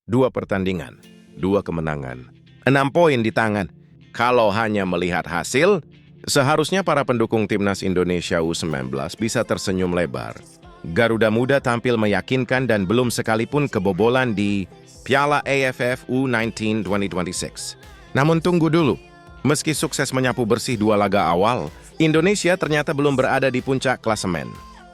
2 pertandingan, 2 kemenangan, 6 poin di tangan. Kalau hanya melihat hasil, seharusnya para pendukung timnas Indonesia U19 bisa tersenyum lebar. Garuda Muda tampil meyakinkan dan belum sekalipun kebobolan di Piala AFF U19 2026. Namun tunggu dulu, meski sukses menyapu bersih 2 laga awal, Indonesia ternyata belum berada di puncak klasemen.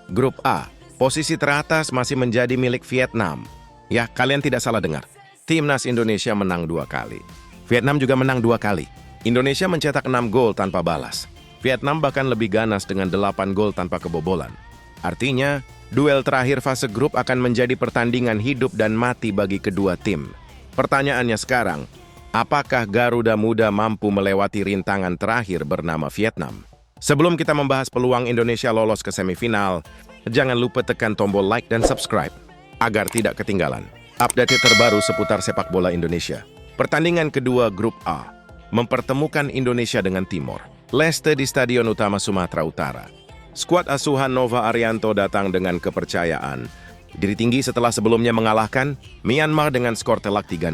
Grup A, posisi teratas masih menjadi milik Vietnam. Ya, kalian tidak salah dengar. Timnas Indonesia menang 2 kali. Vietnam juga menang 2 kali. Indonesia mencetak 6 gol tanpa balas. Vietnam bahkan lebih ganas dengan 8 gol tanpa kebobolan. Artinya, duel terakhir fase grup akan menjadi pertandingan hidup dan mati bagi kedua tim. Pertanyaannya sekarang, apakah Garuda Muda mampu melewati rintangan terakhir bernama Vietnam? Sebelum kita membahas peluang Indonesia lolos ke semifinal, jangan lupa tekan tombol like dan subscribe agar tidak ketinggalan update terbaru seputar sepak bola Indonesia. Pertandingan kedua grup A mempertemukan Indonesia dengan Timor Leste di Stadion Utama Sumatera Utara. Skuad asuhan Nova Arianto datang dengan kepercayaan diri tinggi setelah sebelumnya mengalahkan Myanmar dengan skor telak 3-0.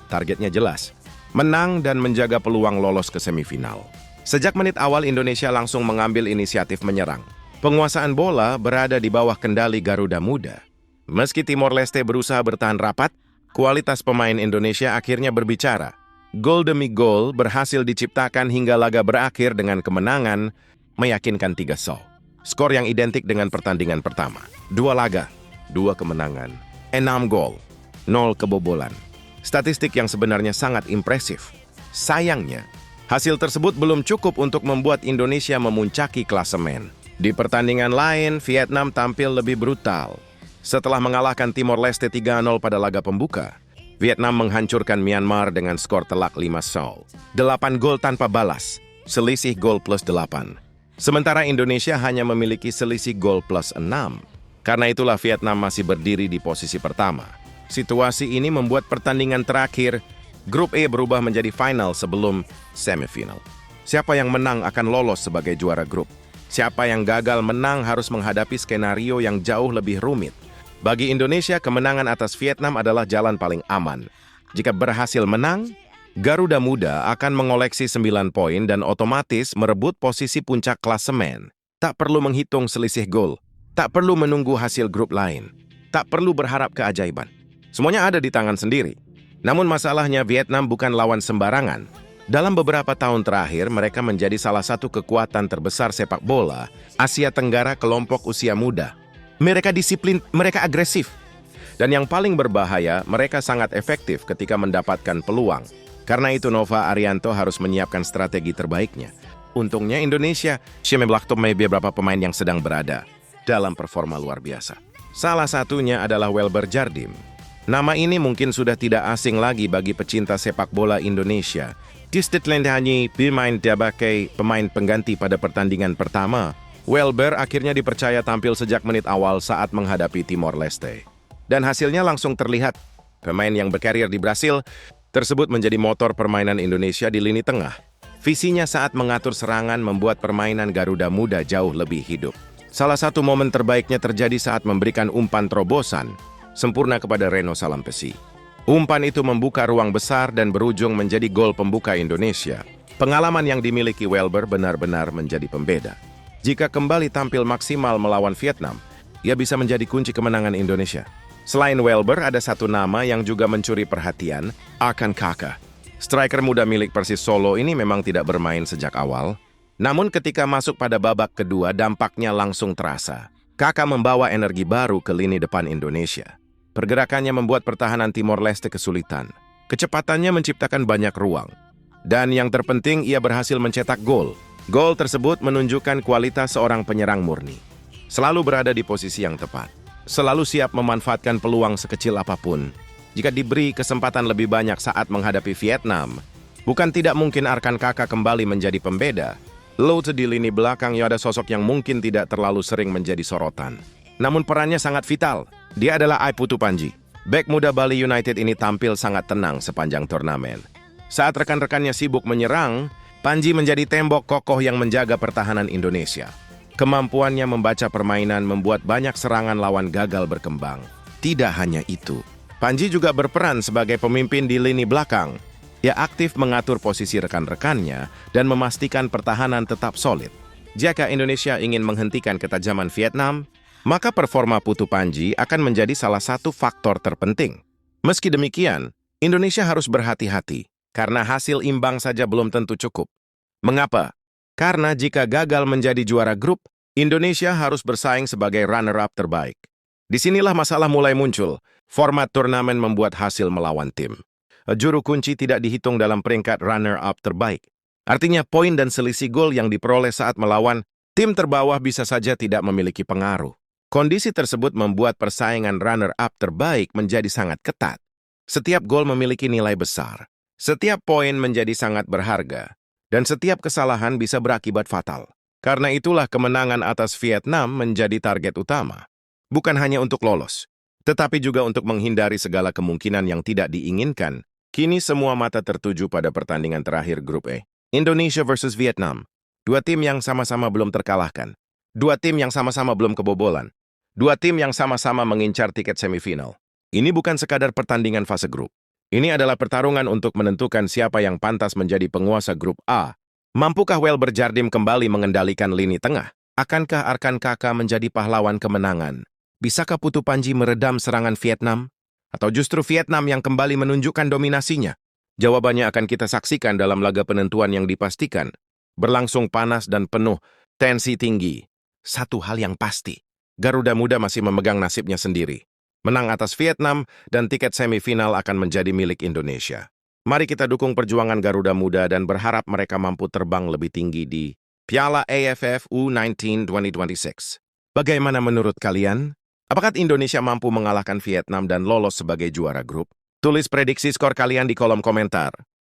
Targetnya jelas, menang dan menjaga peluang lolos ke semifinal. Sejak menit awal Indonesia langsung mengambil inisiatif menyerang. Penguasaan bola berada di bawah kendali Garuda Muda. Meski Timor Leste berusaha bertahan rapat, kualitas pemain Indonesia akhirnya berbicara. Gol demi gol berhasil diciptakan hingga laga berakhir dengan kemenangan meyakinkan 3-0. Skor yang identik dengan pertandingan pertama. 2 laga, 2 kemenangan, 6 gol, 0 kebobolan. Statistik yang sebenarnya sangat impresif. Sayangnya, hasil tersebut belum cukup untuk membuat Indonesia memuncaki klasemen. Di pertandingan lain, Vietnam tampil lebih brutal. Setelah mengalahkan Timor Leste 3-0 pada laga pembuka, Vietnam menghancurkan Myanmar dengan skor telak 5-0. 8 gol tanpa balas, selisih gol plus 8. Sementara Indonesia hanya memiliki selisih gol plus 6. Karena itulah Vietnam masih berdiri di posisi pertama. Situasi ini membuat pertandingan terakhir, Grup E berubah menjadi final sebelum semifinal. Siapa yang menang akan lolos sebagai juara grup. Siapa yang gagal menang harus menghadapi skenario yang jauh lebih rumit. Bagi Indonesia, kemenangan atas Vietnam adalah jalan paling aman. Jika berhasil menang, Garuda Muda akan mengoleksi 9 poin dan otomatis merebut posisi puncak klasemen. Tak perlu menghitung selisih gol, tak perlu menunggu hasil grup lain, tak perlu berharap keajaiban. Semuanya ada di tangan sendiri. Namun masalahnya Vietnam bukan lawan sembarangan. Dalam beberapa tahun terakhir, mereka menjadi salah satu kekuatan terbesar sepak bola Asia Tenggara kelompok usia muda. Mereka disiplin, mereka agresif. Dan yang paling berbahaya, mereka sangat efektif ketika mendapatkan peluang. Karena itu Nova Arianto harus menyiapkan strategi terbaiknya. Untungnya Indonesia, may beberapa pemain yang sedang berada dalam performa luar biasa. Salah satunya adalah Welber Jardim. Nama ini mungkin sudah tidak asing lagi bagi pecinta sepak bola Indonesia. Distetland hanya bermain sebagai pemain pengganti pada pertandingan pertama. Welber akhirnya dipercaya tampil sejak menit awal saat menghadapi Timor Leste. Dan hasilnya langsung terlihat. Pemain yang berkarir di Brasil tersebut menjadi motor permainan Indonesia di lini tengah. Visinya saat mengatur serangan membuat permainan Garuda Muda jauh lebih hidup. Salah satu momen terbaiknya terjadi saat memberikan umpan terobosan sempurna kepada Reno Salampesi. Umpan itu membuka ruang besar dan berujung menjadi gol pembuka Indonesia. Pengalaman yang dimiliki Welber benar-benar menjadi pembeda. Jika kembali tampil maksimal melawan Vietnam, ia bisa menjadi kunci kemenangan Indonesia. Selain Welber, ada satu nama yang juga mencuri perhatian, Arkan Kaka. Striker muda milik Persis Solo ini memang tidak bermain sejak awal. Namun ketika masuk pada babak kedua, dampaknya langsung terasa. Kaka membawa energi baru ke lini depan Indonesia. Pergerakannya membuat pertahanan Timor Leste kesulitan. Kecepatannya menciptakan banyak ruang. Dan yang terpenting, ia berhasil mencetak gol. Gol tersebut menunjukkan kualitas seorang penyerang murni. Selalu berada di posisi yang tepat. Selalu siap memanfaatkan peluang sekecil apapun. Jika diberi kesempatan lebih banyak saat menghadapi Vietnam, bukan tidak mungkin Arkan Kaka kembali menjadi pembeda. Lalu di lini belakang ada sosok yang mungkin tidak terlalu sering menjadi sorotan. Namun perannya sangat vital. Dia adalah Aiputu Panji. Bek muda Bali United ini tampil sangat tenang sepanjang turnamen. Saat rekan-rekannya sibuk menyerang, Panji menjadi tembok kokoh yang menjaga pertahanan Indonesia. Kemampuannya membaca permainan membuat banyak serangan lawan gagal berkembang. Tidak hanya itu, Panji juga berperan sebagai pemimpin di lini belakang. Ia aktif mengatur posisi rekan-rekannya dan memastikan pertahanan tetap solid. Jika Indonesia ingin menghentikan ketajaman Vietnam, maka performa Putu Panji akan menjadi salah satu faktor terpenting. Meski demikian, Indonesia harus berhati-hati karena hasil imbang saja belum tentu cukup. Mengapa? Karena jika gagal menjadi juara grup, Indonesia harus bersaing sebagai runner-up terbaik. Disinilah masalah mulai muncul. Format turnamen membuat hasil melawan tim. Juru kunci tidak dihitung dalam peringkat runner-up terbaik. Artinya poin dan selisih gol yang diperoleh saat melawan tim terbawah bisa saja tidak memiliki pengaruh. Kondisi tersebut membuat persaingan runner-up terbaik menjadi sangat ketat. Setiap gol memiliki nilai besar. Setiap poin menjadi sangat berharga. Dan setiap kesalahan bisa berakibat fatal. Karena itulah kemenangan atas Vietnam menjadi target utama. Bukan hanya untuk lolos, tetapi juga untuk menghindari segala kemungkinan yang tidak diinginkan. Kini semua mata tertuju pada pertandingan terakhir Grup E. Indonesia versus Vietnam. Dua tim yang sama-sama belum terkalahkan. Dua tim yang sama-sama belum kebobolan. Dua tim yang sama-sama mengincar tiket semifinal. Ini bukan sekadar pertandingan fase grup. Ini adalah pertarungan untuk menentukan siapa yang pantas menjadi penguasa Grup A. Mampukah Welber Jardim kembali mengendalikan lini tengah? Akankah Arkan Kakak menjadi pahlawan kemenangan? Bisakah Putu Panji meredam serangan Vietnam? Atau justru Vietnam yang kembali menunjukkan dominasinya? Jawabannya akan kita saksikan dalam laga penentuan yang dipastikan. Berlangsung panas dan penuh tensi tinggi. Satu hal yang pasti, Garuda Muda masih memegang nasibnya sendiri. Menang atas Vietnam dan tiket semifinal akan menjadi milik Indonesia. Mari kita dukung perjuangan Garuda Muda dan berharap mereka mampu terbang lebih tinggi di Piala AFF U19 2026. Bagaimana menurut kalian? Apakah Indonesia mampu mengalahkan Vietnam dan lolos sebagai juara grup? Tulis prediksi skor kalian di kolom komentar.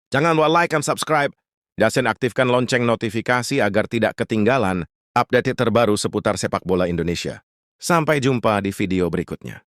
Jangan lupa like dan subscribe, dan aktifkan lonceng notifikasi agar tidak ketinggalan update terbaru seputar sepak bola Indonesia. Sampai jumpa di video berikutnya.